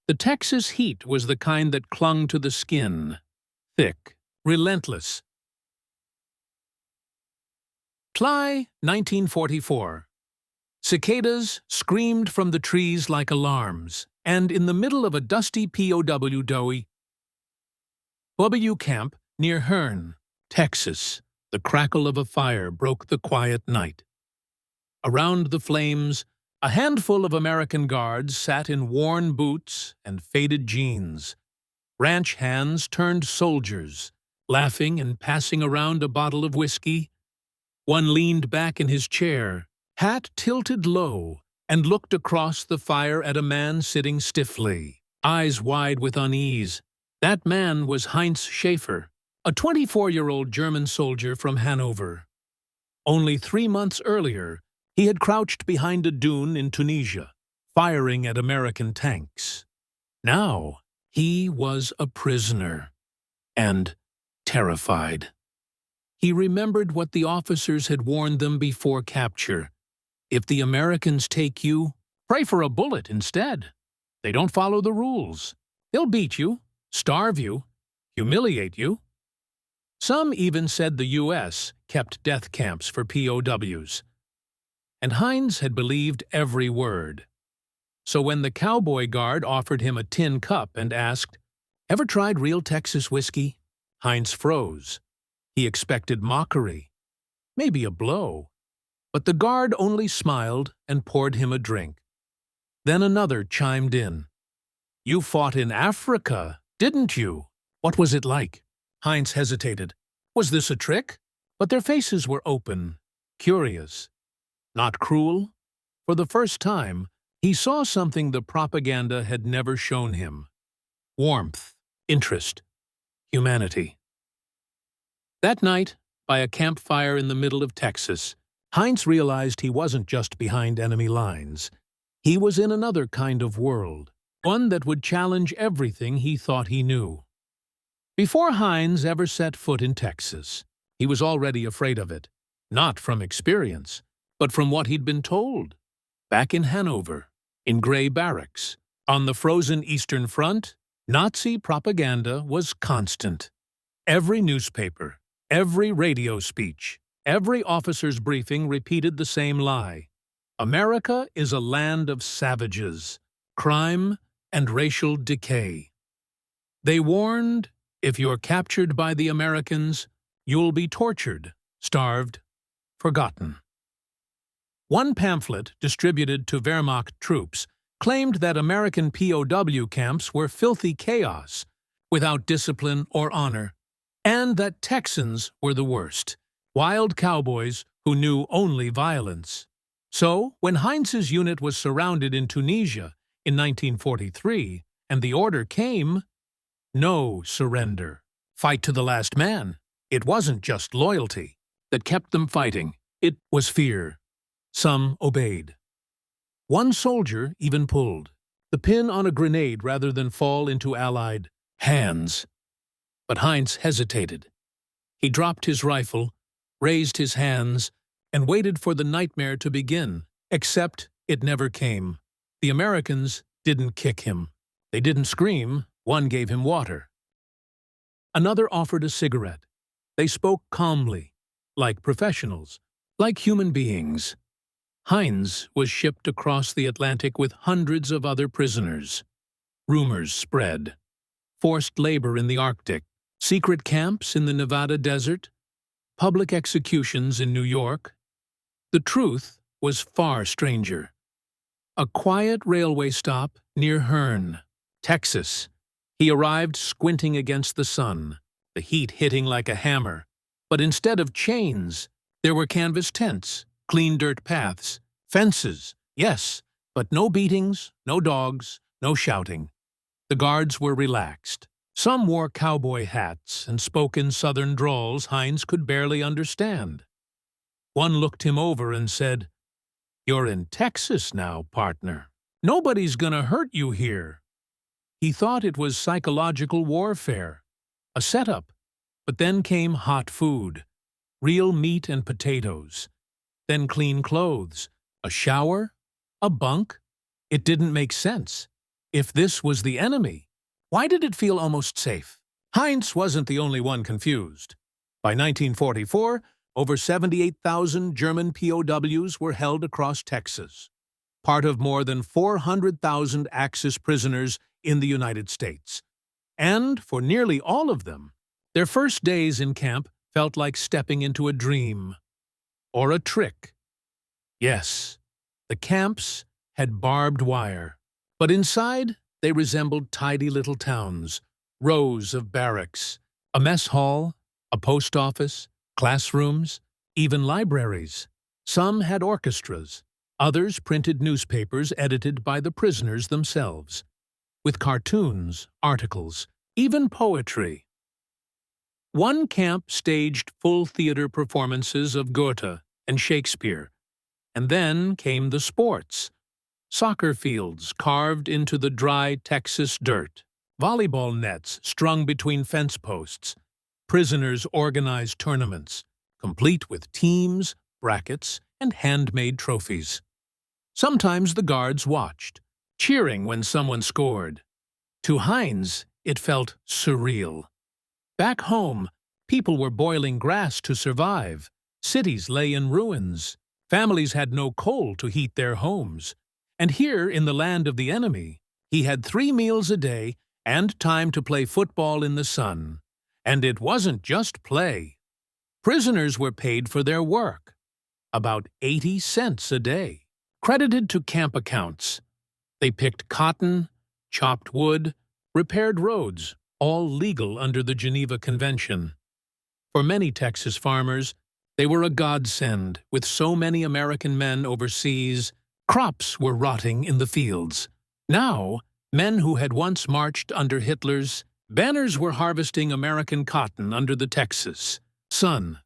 The Texas heat was the kind that clung to the skin, thick, relentless. July 1944. Cicadas screamed from the trees like alarms, and in the middle of a dusty WWII camp near Hearne, Texas, the crackle of a fire broke the quiet night. Around the flames, a handful of American guards sat in worn boots and faded jeans. Ranch hands turned soldiers, laughing and passing around a bottle of whiskey. One leaned back in his chair, hat tilted low, and looked across the fire at a man sitting stiffly, eyes wide with unease. That man was Heinz Schaefer, a 24-year-old German soldier from Hanover. Only 3 months earlier, he had crouched behind a dune in Tunisia, firing at American tanks. Now, he was a prisoner, and terrified. He remembered what the officers had warned them before capture. If the Americans take you, pray for a bullet instead. They don't follow the rules. They'll beat you, starve you, humiliate you. Some even said the U.S. kept death camps for POWs. And Heinz had believed every word. So when the cowboy guard offered him a tin cup and asked, "Ever tried real Texas whiskey?" Heinz froze. He expected mockery, maybe a blow. But the guard only smiled and poured him a drink. Then another chimed in. "You fought in Africa, didn't you? What was it like?" Heinz hesitated. Was this a trick? But their faces were open, curious. Not cruel. For the first time, he saw something the propaganda had never shown him. Warmth, interest, humanity. That night, by a campfire in the middle of Texas, Heinz realized he wasn't just behind enemy lines. He was in another kind of world, one that would challenge everything he thought he knew. Before Heinz ever set foot in Texas, he was already afraid of it, not from experience, but from what he'd been told. Back in Hanover, in gray barracks, on the frozen Eastern Front, Nazi propaganda was constant. Every newspaper, every radio speech, every officer's briefing repeated the same lie. America is a land of savages, crime, and racial decay. They warned, if you're captured by the Americans, you'll be tortured, starved, forgotten. One pamphlet distributed to Wehrmacht troops claimed that American POW camps were filthy chaos, without discipline or honor, and that Texans were the worst, wild cowboys who knew only violence. So, when Heinz's unit was surrounded in Tunisia in 1943, and the order came, no surrender, fight to the last man, it wasn't just loyalty that kept them fighting, it was fear. Some obeyed. One soldier even pulled the pin on a grenade rather than fall into Allied hands. But Heinz hesitated. He dropped his rifle, raised his hands, and waited for the nightmare to begin, except it never came. The Americans didn't kick him. They didn't scream. One gave him water. Another offered a cigarette. They spoke calmly, like professionals, like human beings. Heinz was shipped across the Atlantic with hundreds of other prisoners. Rumors spread. Forced labor in the Arctic, secret camps in the Nevada desert, public executions in New York. The truth was far stranger. A quiet railway stop near Hearne, Texas. He arrived squinting against the sun, the heat hitting like a hammer. But instead of chains, there were canvas tents, clean dirt paths, fences, yes, but no beatings, no dogs, no shouting. The guards were relaxed. Some wore cowboy hats and spoke in southern drawls Heinz could barely understand. One looked him over and said, "You're in Texas now, partner. Nobody's gonna hurt you here." He thought it was psychological warfare, a setup. But then came hot food, real meat and potatoes, then clean clothes, a shower, a bunk. It didn't make sense. If this was the enemy, why did it feel almost safe? Heinz wasn't the only one confused. By 1944, over 78,000 German POWs were held across Texas, part of more than 400,000 Axis prisoners in the United States. And for nearly all of them, their first days in camp felt like stepping into a dream or a trick. Yes, the camps had barbed wire, but inside they resembled tidy little towns, rows of barracks, a mess hall, a post office, classrooms, even libraries. Some had orchestras, others printed newspapers edited by the prisoners themselves, with cartoons, articles, even poetry. One camp staged full theater performances of Goethe and Shakespeare, and then came the sports. Soccer fields carved into the dry Texas dirt, volleyball nets strung between fence posts. Prisoners organized tournaments, complete with teams, brackets, and handmade trophies. Sometimes the guards watched, cheering when someone scored. To Heinz, it felt surreal. Back home, people were boiling grass to survive. Cities lay in ruins. Families had no coal to heat their homes. And here, in the land of the enemy, he had 3 meals a day and time to play football in the sun. And it wasn't just play. Prisoners were paid for their work, about 80 cents a day, credited to camp accounts. They picked cotton, chopped wood, repaired roads, all legal under the Geneva Convention. For many Texas farmers, they were a godsend. With so many American men overseas, crops were rotting in the fields. Now, men who had once marched under Hitler's banners were harvesting American cotton under the Texas sun.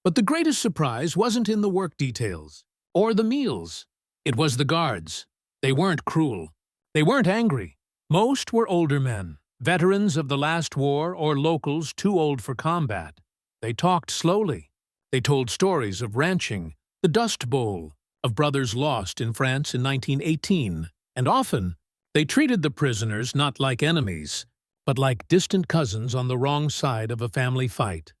But the greatest surprise wasn't in the work details or the meals. It was the guards. They weren't cruel. They weren't angry. Most were older men, veterans of the last war or locals too old for combat. They talked slowly. They told stories of ranching, the Dust Bowl, of brothers lost in France in 1918, and often they treated the prisoners not like enemies, but like distant cousins on the wrong side of a family fight.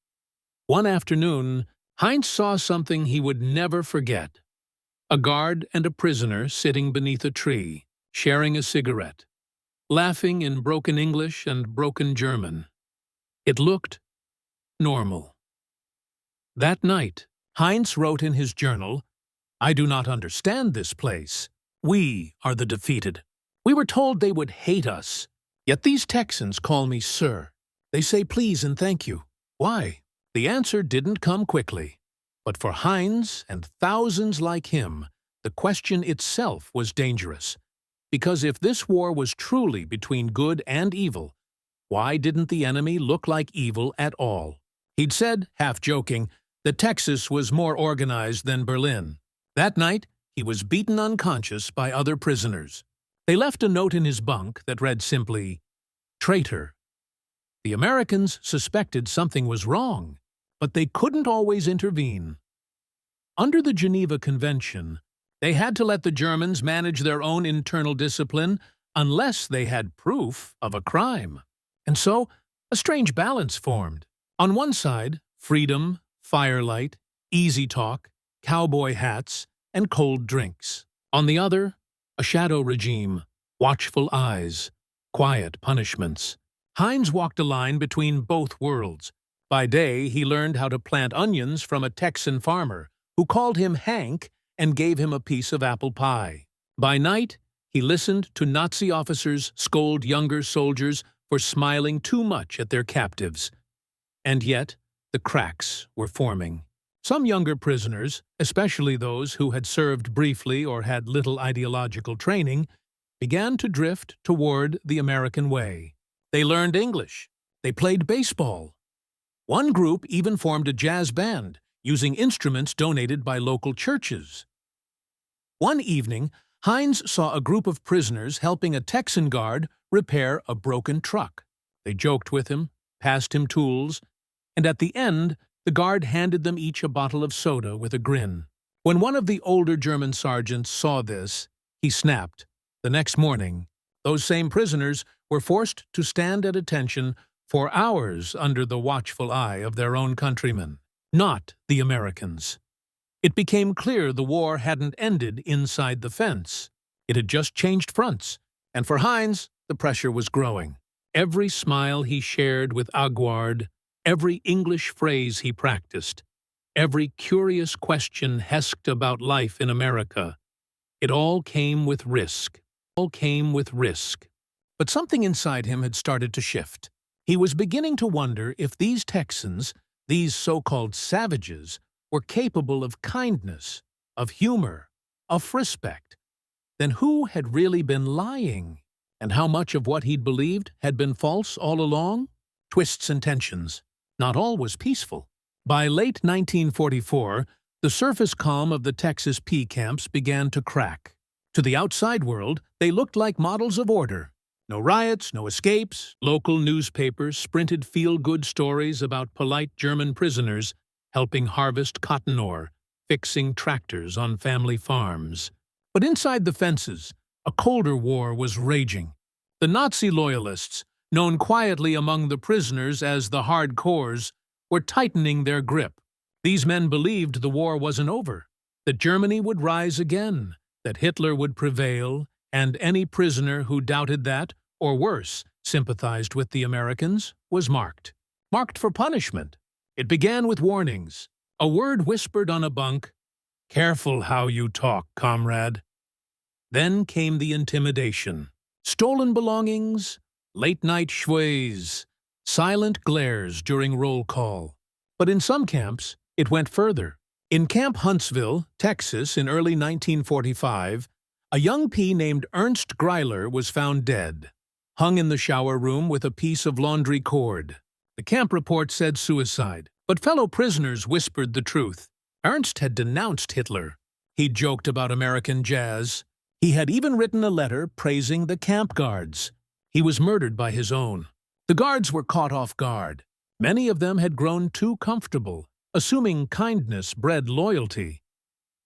One afternoon, Heinz saw something he would never forget. A guard and a prisoner sitting beneath a tree, sharing a cigarette, laughing in broken English and broken German. It looked normal. That night, Heinz wrote in his journal, "I do not understand this place. We are the defeated. We were told they would hate us. Yet these Texans call me sir. They say please and thank you. Why?" The answer didn't come quickly. But for Heinz and thousands like him, the question itself was dangerous. Because if this war was truly between good and evil, why didn't the enemy look like evil at all? He'd said, half joking, that Texas was more organized than Berlin. That night, he was beaten unconscious by other prisoners. They left a note in his bunk that read simply, "Traitor." The Americans suspected something was wrong, but they couldn't always intervene. Under the Geneva Convention, they had to let the Germans manage their own internal discipline unless they had proof of a crime. And so, a strange balance formed. On one side, freedom, firelight, easy talk, cowboy hats, and cold drinks. On the other, a shadow regime, watchful eyes, quiet punishments. Heinz walked a line between both worlds. By day, he learned how to plant onions from a Texan farmer who called him Hank and gave him a piece of apple pie. By night, he listened to Nazi officers scold younger soldiers for smiling too much at their captives. And yet, the cracks were forming. Some younger prisoners, especially those who had served briefly or had little ideological training, began to drift toward the American way. They learned English. They played baseball. One group even formed a jazz band, using instruments donated by local churches. One evening, Heinz saw a group of prisoners helping a Texan guard repair a broken truck. They joked with him, passed him tools, and at the end, the guard handed them each a bottle of soda with a grin. When one of the older German sergeants saw this, he snapped. The next morning, Those same prisoners were forced to stand at attention for hours under the watchful eye of their own countrymen, not the Americans. It became clear the war hadn't ended inside the fence. It had just changed fronts, and for Heinz, the pressure was growing. Every smile he shared with Aguard, every English phrase he practiced, every curious question hesked about life in America, it all came with risk. But something inside him had started to shift. He was beginning to wonder if these Texans, these so-called savages, were capable of kindness, of humor, of respect. Then who had really been lying? And how much of what he'd believed had been false all along? Twists and tensions. Not all was peaceful. By late 1944, the surface calm of the Texas P camps began to crack. To the outside world, they looked like models of order. No riots, no escapes. Local newspapers sprinted feel-good stories about polite German prisoners helping harvest cotton ore, fixing tractors on family farms. But inside the fences, a colder war was raging. The Nazi loyalists, known quietly among the prisoners as the hardcores, were tightening their grip. These men believed the war wasn't over, that Germany would rise again, that Hitler would prevail, and any prisoner who doubted that, or worse, sympathized with the Americans, was marked. Marked for punishment. It began with warnings. A word whispered on a bunk, "Careful how you talk, comrade." Then came the intimidation. Stolen belongings, late-night schways, silent glares during roll call. But in some camps, it went further. In Camp Huntsville, Texas, in early 1945, a young P named Ernst Greiler was found dead, hung in the shower room with a piece of laundry cord. The camp report said suicide, but fellow prisoners whispered the truth. Ernst had denounced Hitler. He'd joked about American jazz. He had even written a letter praising the camp guards. He was murdered by his own. The guards were caught off guard. Many of them had grown too comfortable, assuming kindness bred loyalty.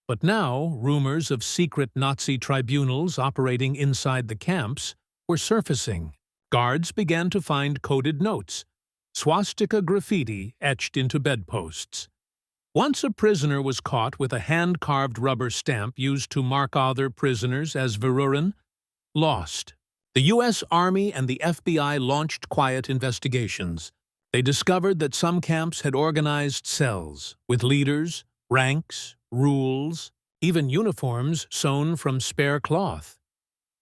But now, rumors of secret Nazi tribunals operating inside the camps were surfacing. Guards began to find coded notes, swastika graffiti etched into bedposts. Once a prisoner was caught with a hand-carved rubber stamp used to mark other prisoners as Verurren, lost. The U.S. Army and the FBI launched quiet investigations. They discovered that some camps had organized cells, with leaders, ranks, rules, even uniforms sewn from spare cloth.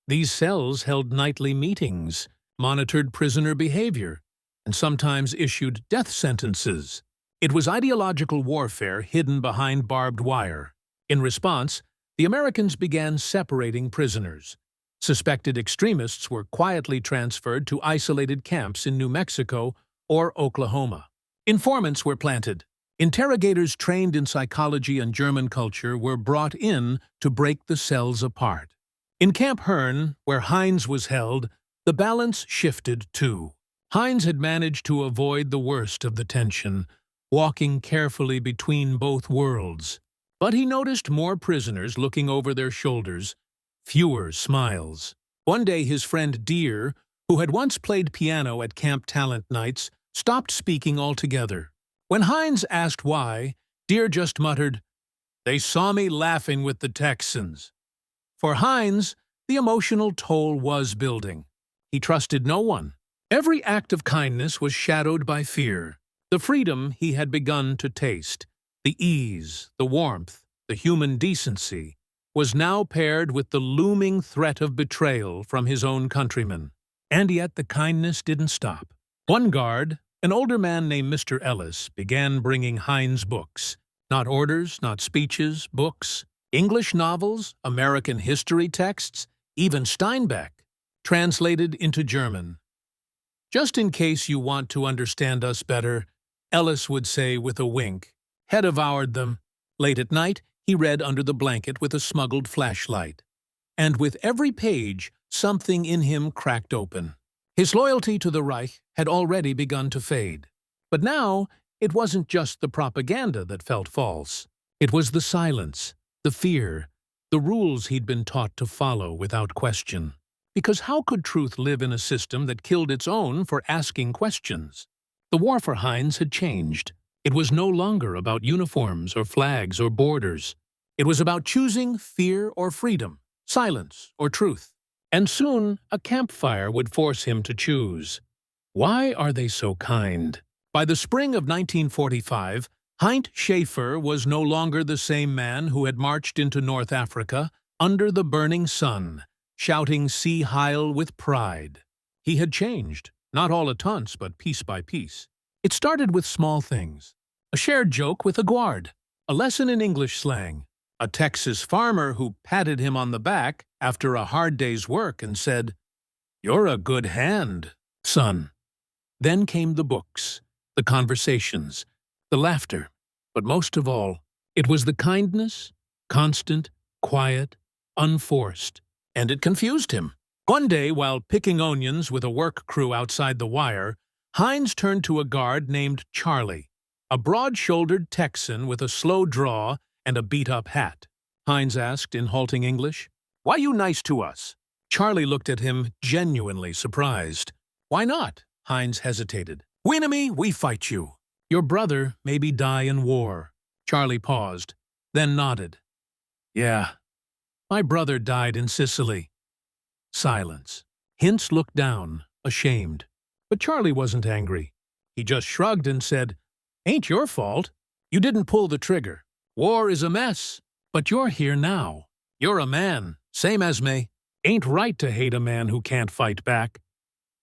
These cells held nightly meetings, monitored prisoner behavior, and sometimes issued death sentences. It was ideological warfare hidden behind barbed wire. In response, the Americans began separating prisoners. Suspected extremists were quietly transferred to isolated camps in New Mexico or Oklahoma. Informants were planted. Interrogators trained in psychology and German culture were brought in to break the cells apart. In Camp Hearn, where Heinz was held, the balance shifted too. Heinz had managed to avoid the worst of the tension, walking carefully between both worlds. But he noticed more prisoners looking over their shoulders, fewer smiles. One day his friend Deer, who had once played piano at camp talent nights, stopped speaking altogether. When Heinz asked why, Deer just muttered, "They saw me laughing with the Texans." For Heinz, the emotional toll was building. He trusted no one. Every act of kindness was shadowed by fear. The freedom he had begun to taste, the ease, the warmth, the human decency, was now paired with the looming threat of betrayal from his own countrymen. And yet the kindness didn't stop. One guard, an older man named Mr. Ellis, began bringing Heinz books. Not orders, not speeches, books. English novels, American history texts, even Steinbeck, translated into German. "Just in case you want to understand us better," Ellis would say with a wink. "Had devoured them." Late at night, he read under the blanket with a smuggled flashlight. And with every page, something in him cracked open. His loyalty to the Reich had already begun to fade. But now, it wasn't just the propaganda that felt false. It was the silence, the fear, the rules he'd been taught to follow without question. Because how could truth live in a system that killed its own for asking questions? The war for Heinz had changed. It was no longer about uniforms or flags or borders. It was about choosing fear or freedom, silence or truth. And soon, a campfire would force him to choose. Why are they so kind? By the spring of 1945, Heinz Schaefer was no longer the same man who had marched into North Africa under the burning sun, shouting "Sieg Heil" with pride. He had changed, not all at once, but piece by piece. It started with small things. A shared joke with a guard, a lesson in English slang, a Texas farmer who patted him on the back after a hard day's work and said, "You're a good hand, son." Then came the books, the conversations, the laughter, but most of all, it was the kindness, constant, quiet, unforced, and it confused him. One day, while picking onions with a work crew outside the wire, Heinz turned to a guard named Charlie, a broad-shouldered Texan with a slow draw and a beat-up hat. Heinz asked in halting English, "Why you nice to us?" Charlie looked at him, genuinely surprised. "Why not?" Heinz hesitated. "Enemy, we fight you. Your brother maybe die in war." Charlie paused, then nodded. "Yeah, my brother died in Sicily." Silence. Hintz looked down, ashamed. But Charlie wasn't angry. He just shrugged and said, "Ain't your fault. You didn't pull the trigger. War is a mess. But you're here now. You're a man, same as me. Ain't right to hate a man who can't fight back."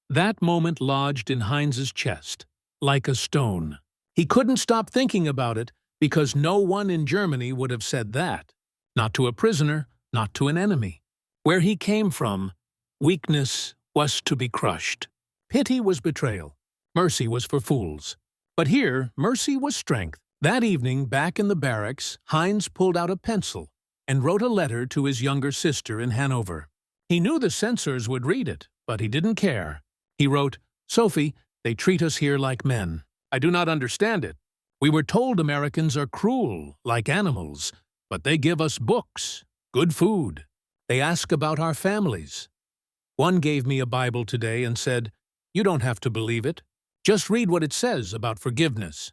That moment lodged in Heinz's chest, like a stone. He couldn't stop thinking about it because no one in Germany would have said that. Not to a prisoner, not to an enemy. Where he came from, weakness was to be crushed. Pity was betrayal. Mercy was for fools. But here, mercy was strength. That evening, back in the barracks, Heinz pulled out a pencil and wrote a letter to his younger sister in Hanover. He knew the censors would read it, but he didn't care. He wrote, "Sophie, they treat us here like men. I do not understand it. We were told Americans are cruel, like animals, but they give us books, good food. They ask about our families. One gave me a Bible today and said, 'You don't have to believe it. Just read what it says about forgiveness.'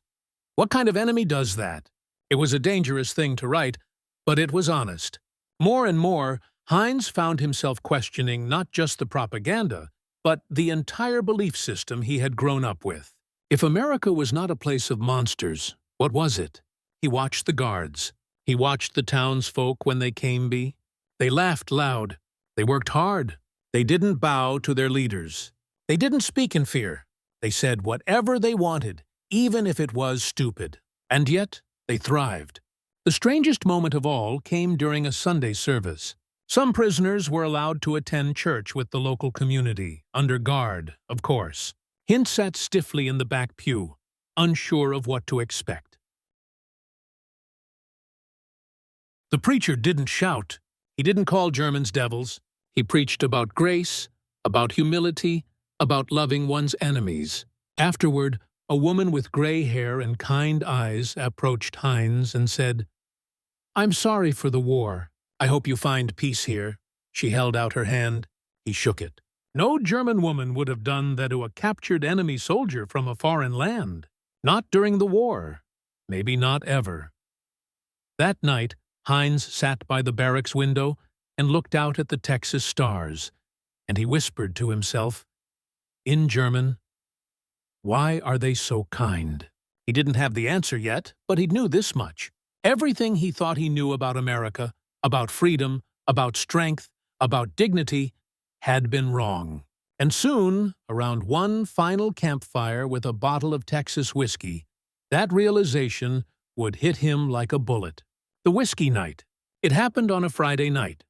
What kind of enemy does that?" It was a dangerous thing to write, but it was honest. More and more, Heinz found himself questioning not just the propaganda, but the entire belief system he had grown up with. If America was not a place of monsters, what was it? He watched the guards. He watched the townsfolk when they came by. They laughed loud. They worked hard. They didn't bow to their leaders. They didn't speak in fear. They said whatever they wanted, even if it was stupid. And yet, they thrived. The strangest moment of all came during a Sunday service. Some prisoners were allowed to attend church with the local community, under guard, of course. Hintz sat stiffly in the back pew, unsure of what to expect. The preacher didn't shout. He didn't call Germans devils. He preached about grace, about humility, about loving one's enemies. Afterward, a woman with gray hair and kind eyes approached Heinz and said, "I'm sorry for the war. I hope you find peace here." She held out her hand. He shook it. No German woman would have done that to a captured enemy soldier from a foreign land. Not during the war. Maybe not ever. That night, Heinz sat by the barracks window and looked out at the Texas stars, and he whispered to himself, in German, "Why are they so kind?" He didn't have the answer yet, but he knew this much. Everything he thought he knew about America, about freedom, about strength, about dignity, had been wrong. And soon, around one final campfire with a bottle of Texas whiskey, that realization would hit him like a bullet. The whiskey night. It happened on a Friday night.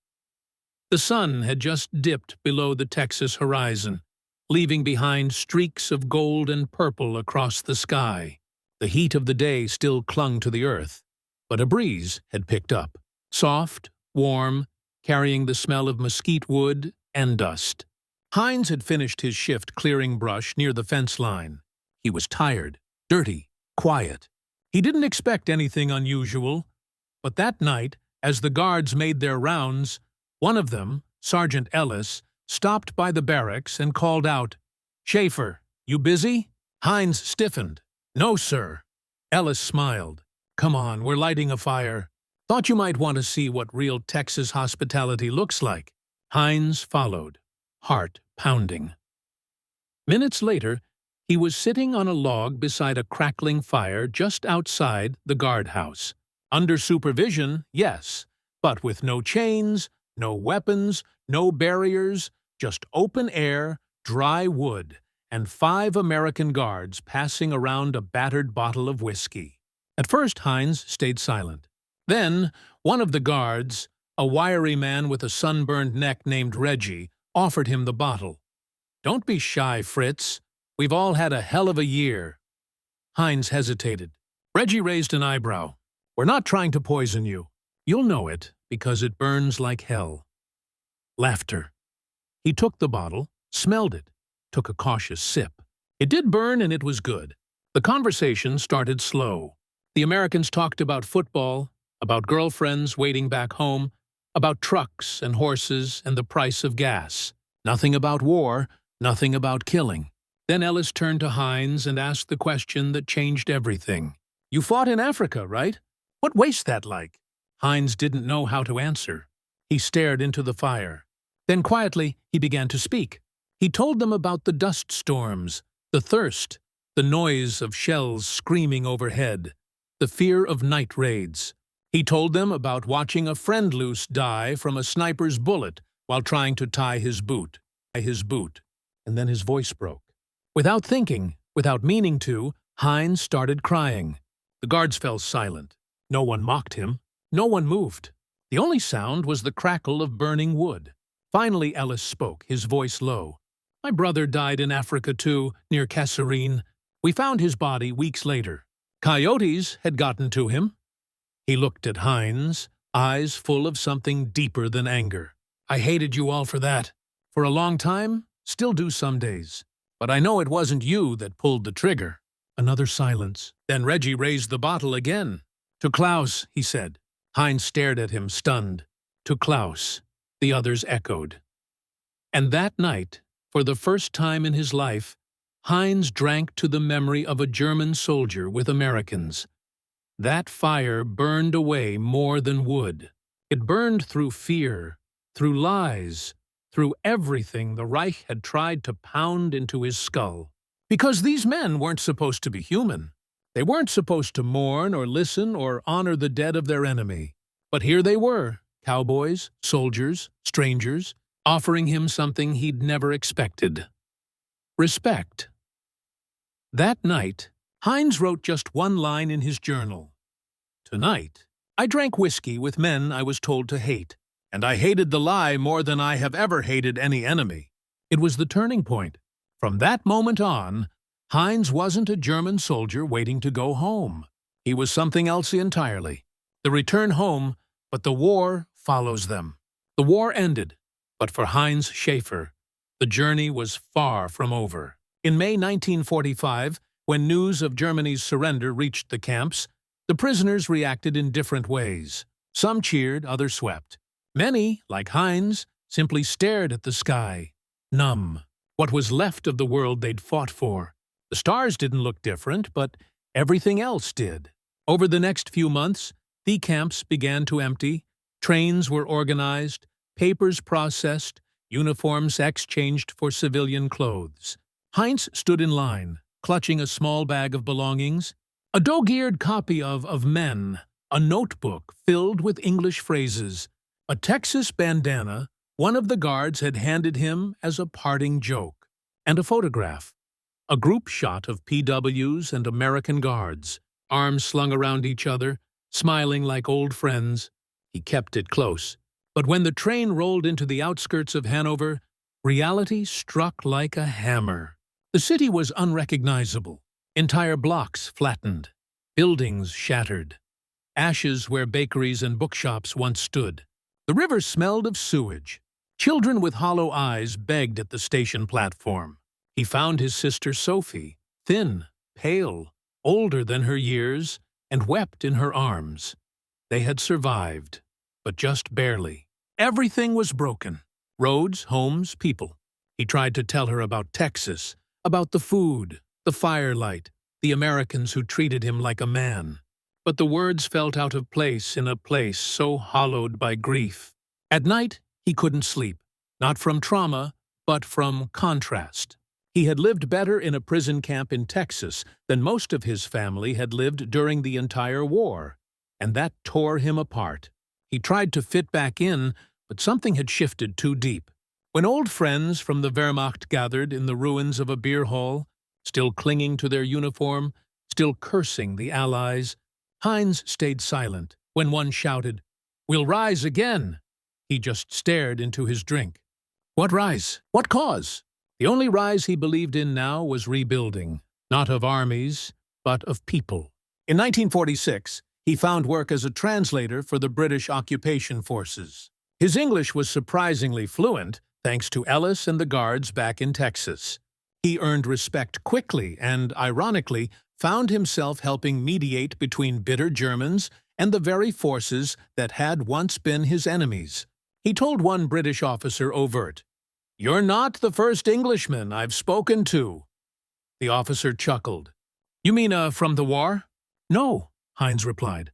The sun had just dipped below the Texas horizon, leaving behind streaks of gold and purple across the sky. The heat of the day still clung to the earth, but a breeze had picked up, soft, warm, carrying the smell of mesquite wood and dust. Heinz had finished his shift clearing brush near the fence line. He was tired, dirty, quiet. He didn't expect anything unusual, but that night, as the guards made their rounds, one of them, Sergeant Ellis, stopped by the barracks and called out, "Schaefer, you busy?" Hines stiffened. "No, sir." Ellis smiled. "Come on, we're lighting a fire. Thought you might want to see what real Texas hospitality looks like." Hines followed, heart pounding. Minutes later, he was sitting on a log beside a crackling fire just outside the guardhouse. Under supervision, yes, but with no chains, no weapons, no barriers, just open air, dry wood, and 5 American guards passing around a battered bottle of whiskey. At first, Hines stayed silent. Then, one of the guards, a wiry man with a sunburned neck named Reggie, offered him the bottle. "Don't be shy, Fritz. We've all had a hell of a year." Hines hesitated. Reggie raised an eyebrow. "We're not trying to poison you. You'll know it, because it burns like hell." Laughter. He took the bottle, smelled it, took a cautious sip. It did burn, and it was good. The conversation started slow. The Americans talked about football, about girlfriends waiting back home, about trucks and horses and the price of gas. Nothing about war, nothing about killing. Then Ellis turned to Hines and asked the question that changed everything. "You fought in Africa, right? What waste that like?" Hines didn't know how to answer. He stared into the fire. Then quietly he began to speak. He told them about the dust storms, the thirst, the noise of shells screaming overhead, the fear of night raids. He told them about watching a friend loose die from a sniper's bullet while trying to tie his boot. And then his voice broke. Without thinking, without meaning to, Hines started crying. The guards fell silent. No one mocked him. No one moved. The only sound was the crackle of burning wood. Finally Ellis spoke, his voice low. "My brother died in Africa too, near Kasserine. We found his body weeks later. Coyotes had gotten to him." He looked at Hines, eyes full of something deeper than anger. "I hated you all for that. For a long time, still do some days. But I know it wasn't you that pulled the trigger." Another silence. Then Reggie raised the bottle again. "To Klaus," he said. Hines stared at him, stunned. "To Klaus," the others echoed. And that night, for the first time in his life, Hines drank to the memory of a German soldier with Americans. That fire burned away more than wood. It burned through fear, through lies, through everything the Reich had tried to pound into his skull. Because these men weren't supposed to be human. They weren't supposed to mourn or listen or honor the dead of their enemy. But here they were, cowboys, soldiers, strangers, offering him something he'd never expected. Respect. That night, Hines wrote just one line in his journal. "Tonight, I drank whiskey with men I was told to hate, and I hated the lie more than I have ever hated any enemy." It was the turning point. From that moment on, Hines wasn't a German soldier waiting to go home. He was something else entirely. The return home, but the war follows them. The war ended, but for Heinz Schaefer, the journey was far from over. In May 1945, when news of Germany's surrender reached the camps, the prisoners reacted in different ways. Some cheered, others swept. Many, like Heinz, simply stared at the sky, numb. What was left of the world they'd fought for. The stars didn't look different, but everything else did. Over the next few months, the camps began to empty, trains were organized, papers processed, uniforms exchanged for civilian clothes. Heinz stood in line, clutching a small bag of belongings, a dog-eared copy of Men, a notebook filled with English phrases, a Texas bandana one of the guards had handed him as a parting joke, and a photograph, a group shot of PWs and American guards, arms slung around each other, smiling like old friends. He kept it close. But when the train rolled into the outskirts of Hanover, reality struck like a hammer. The city was unrecognizable. Entire blocks flattened. Buildings shattered. Ashes where bakeries and bookshops once stood. The river smelled of sewage. Children with hollow eyes begged at the station platform. He found his sister Sophie, thin, pale, older than her years, and wept in her arms. They had survived, but just barely. Everything was broken. Roads, homes, people. He tried to tell her about Texas, about the food, the firelight, the Americans who treated him like a man. But the words felt out of place in a place so hollowed by grief. At night, he couldn't sleep, not from trauma, but from contrast. He had lived better in a prison camp in Texas than most of his family had lived during the entire war, and that tore him apart. He tried to fit back in, but something had shifted too deep. When old friends from the Wehrmacht gathered in the ruins of a beer hall, still clinging to their uniform, still cursing the Allies, Heinz stayed silent. When one shouted, "We'll rise again!" he just stared into his drink. What rise? What cause? The only rise he believed in now was rebuilding, not of armies, but of people. In 1946, he found work as a translator for the British occupation forces. His English was surprisingly fluent, thanks to Ellis and the Guards back in Texas. He earned respect quickly and, ironically, found himself helping mediate between bitter Germans and the very forces that had once been his enemies. He told one British officer overt, "You're not the first Englishman I've spoken to." The officer chuckled. "You mean, from the war?" "No," Heinz replied.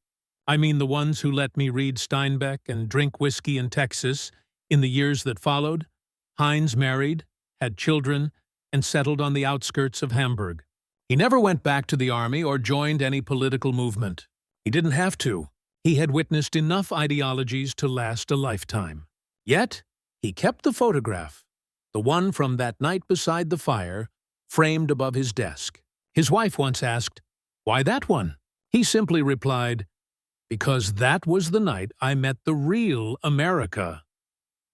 "I mean the ones who let me read Steinbeck and drink whiskey in Texas in the years that followed." Heinz married, had children, and settled on the outskirts of Hamburg. He never went back to the army or joined any political movement. He didn't have to. He had witnessed enough ideologies to last a lifetime. Yet, he kept the photograph, the one from that night beside the fire, framed above his desk. His wife once asked, "Why that one?" He simply replied, "Because that was the night I met the real America.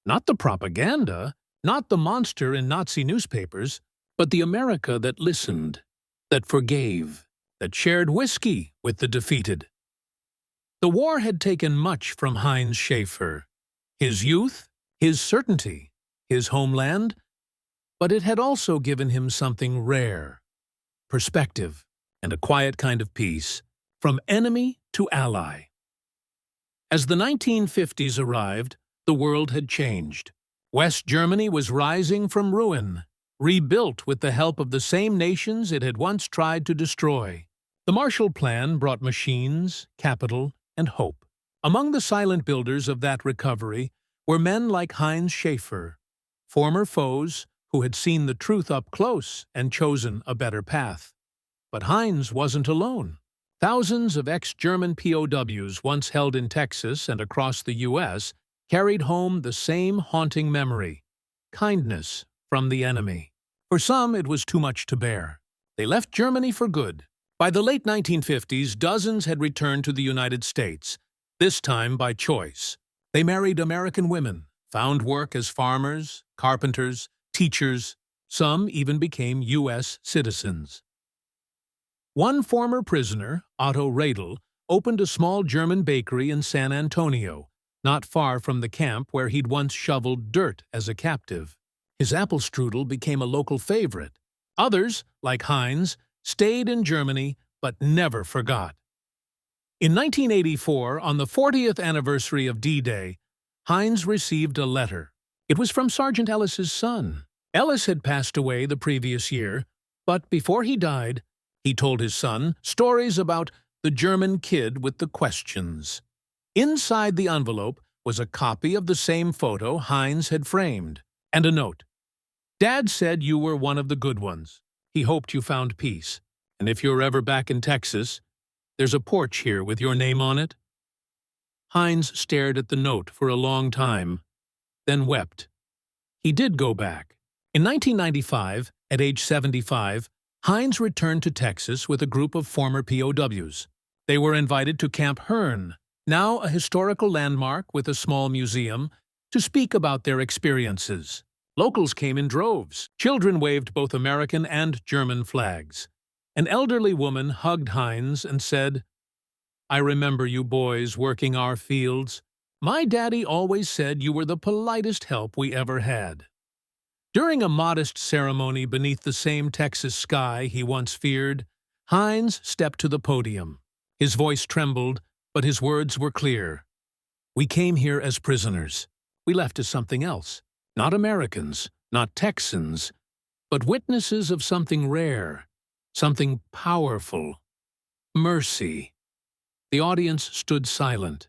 Not the propaganda, not the monster in Nazi newspapers, but the America that listened, that forgave, that shared whiskey with the defeated." The war had taken much from Heinz Schaeffer. His youth, his certainty, his homeland, but it had also given him something rare: perspective and a quiet kind of peace, from enemy to ally. As the 1950s arrived, the world had changed. West Germany was rising from ruin, rebuilt with the help of the same nations it had once tried to destroy. The Marshall Plan brought machines, capital, and hope. Among the silent builders of that recovery were men like Heinz Schaeffer, former foes who had seen the truth up close and chosen a better path. But Heinz wasn't alone. Thousands of ex-German POWs once held in Texas and across the U.S. carried home the same haunting memory: kindness from the enemy. For some, it was too much to bear. They left Germany for good. By the late 1950s, dozens had returned to the United States, this time by choice. They married American women, found work as farmers, carpenters, teachers. Some even became U.S. citizens. One former prisoner, Otto Radel, opened a small German bakery in San Antonio, not far from the camp where he'd once shoveled dirt as a captive. His apple strudel became a local favorite. Others, like Heinz, stayed in Germany but never forgot. In 1984, on the 40th anniversary of D-Day, Heinz received a letter. It was from Sergeant Ellis's son. Ellis had passed away the previous year, but before he died, he told his son stories about the German kid with the questions. Inside the envelope was a copy of the same photo Heinz had framed, and a note. "Dad said you were one of the good ones. He hoped you found peace. And if you're ever back in Texas, there's a porch here with your name on it." Heinz stared at the note for a long time, then wept. He did go back. In 1995, at age 75, Heinz returned to Texas with a group of former POWs. They were invited to Camp Hearn, now a historical landmark with a small museum, to speak about their experiences. Locals came in droves. Children waved both American and German flags. An elderly woman hugged Heinz and said, "I remember you boys working our fields. My daddy always said you were the politest help we ever had." During a modest ceremony beneath the same Texas sky he once feared, Heinz stepped to the podium. His voice trembled, but his words were clear. "We came here as prisoners. We left as something else. Not Americans, not Texans, but witnesses of something rare, something powerful. Mercy. The audience stood silent.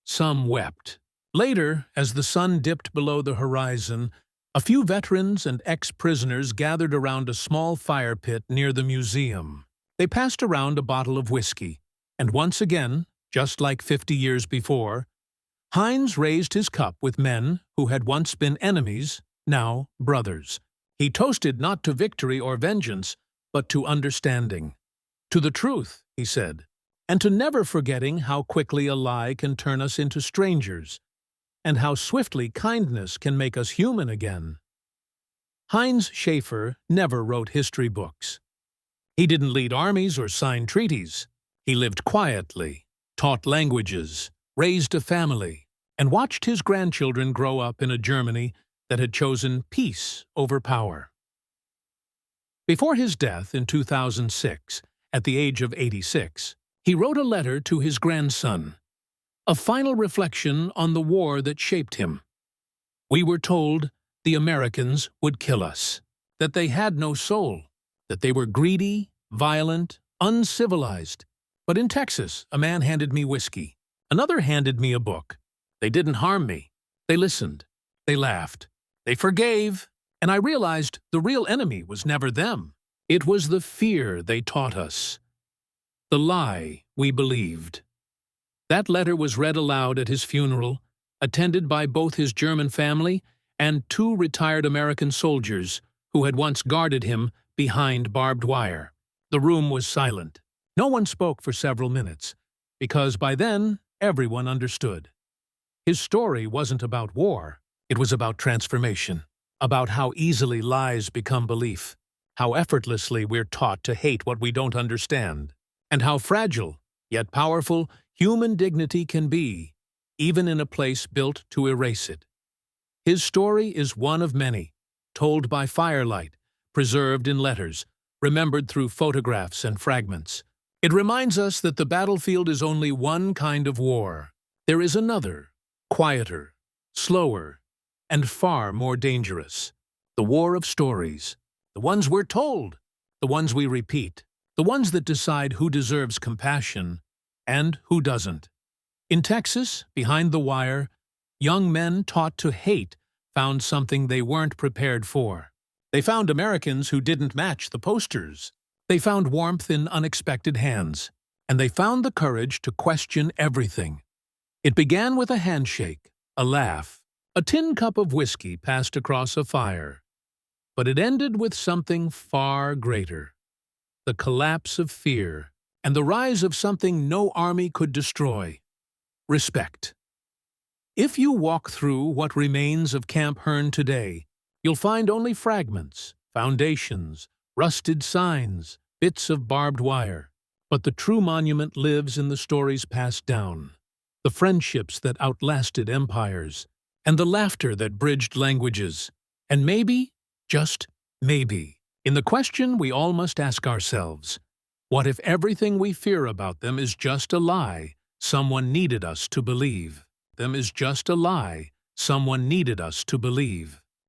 Some wept. Later, as the sun dipped below the horizon, a few veterans and ex-prisoners gathered around a small fire pit near the museum. They passed around a bottle of whiskey, and once again, just like 50 years before, Heinz raised his cup with men who had once been enemies, now brothers. He toasted not to victory or vengeance, but to understanding. To the truth, he said, and to never forgetting how quickly a lie can turn us into strangers, and how swiftly kindness can make us human again. Heinz Schaefer never wrote history books. He didn't lead armies or sign treaties. He lived quietly, taught languages, raised a family, and watched his grandchildren grow up in a Germany that had chosen peace over power. Before his death in 2006, at the age of 86, he wrote a letter to his grandson, a final reflection on the war that shaped him. We were told the Americans would kill us, that they had no soul, that they were greedy, violent, uncivilized. But in Texas, a man handed me whiskey. Another handed me a book. They didn't harm me. They listened. They laughed. They forgave. And I realized the real enemy was never them. It was the fear they taught us. The lie we believed. That letter was read aloud at his funeral, attended by both his German family and 2 retired American soldiers who had once guarded him behind barbed wire. The room was silent. No one spoke for several minutes, because by then everyone understood. His story wasn't about war. It was about transformation, about how easily lies become belief, how effortlessly we're taught to hate what we don't understand, and how fragile, yet powerful, human dignity can be, even in a place built to erase it. His story is one of many, told by firelight, preserved in letters, remembered through photographs and fragments. It reminds us that the battlefield is only one kind of war. There is another, quieter, slower, and far more dangerous. The war of stories. The ones we're told, the ones we repeat, the ones that decide who deserves compassion and who doesn't. In Texas, behind the wire, young men taught to hate found something they weren't prepared for. They found Americans who didn't match the posters. They found warmth in unexpected hands, and they found the courage to question everything. It began with a handshake, a laugh, a tin cup of whiskey passed across a fire. But it ended with something far greater. The collapse of fear and the rise of something no army could destroy. Respect. If you walk through what remains of Camp Hearn today, you'll find only fragments, foundations, rusted signs, bits of barbed wire. But the true monument lives in the stories passed down, the friendships that outlasted empires, and the laughter that bridged languages. And maybe, just maybe, in the question we all must ask ourselves, what if everything we fear about them is just a lie someone needed us to believe? Them is just a lie someone needed us to believe.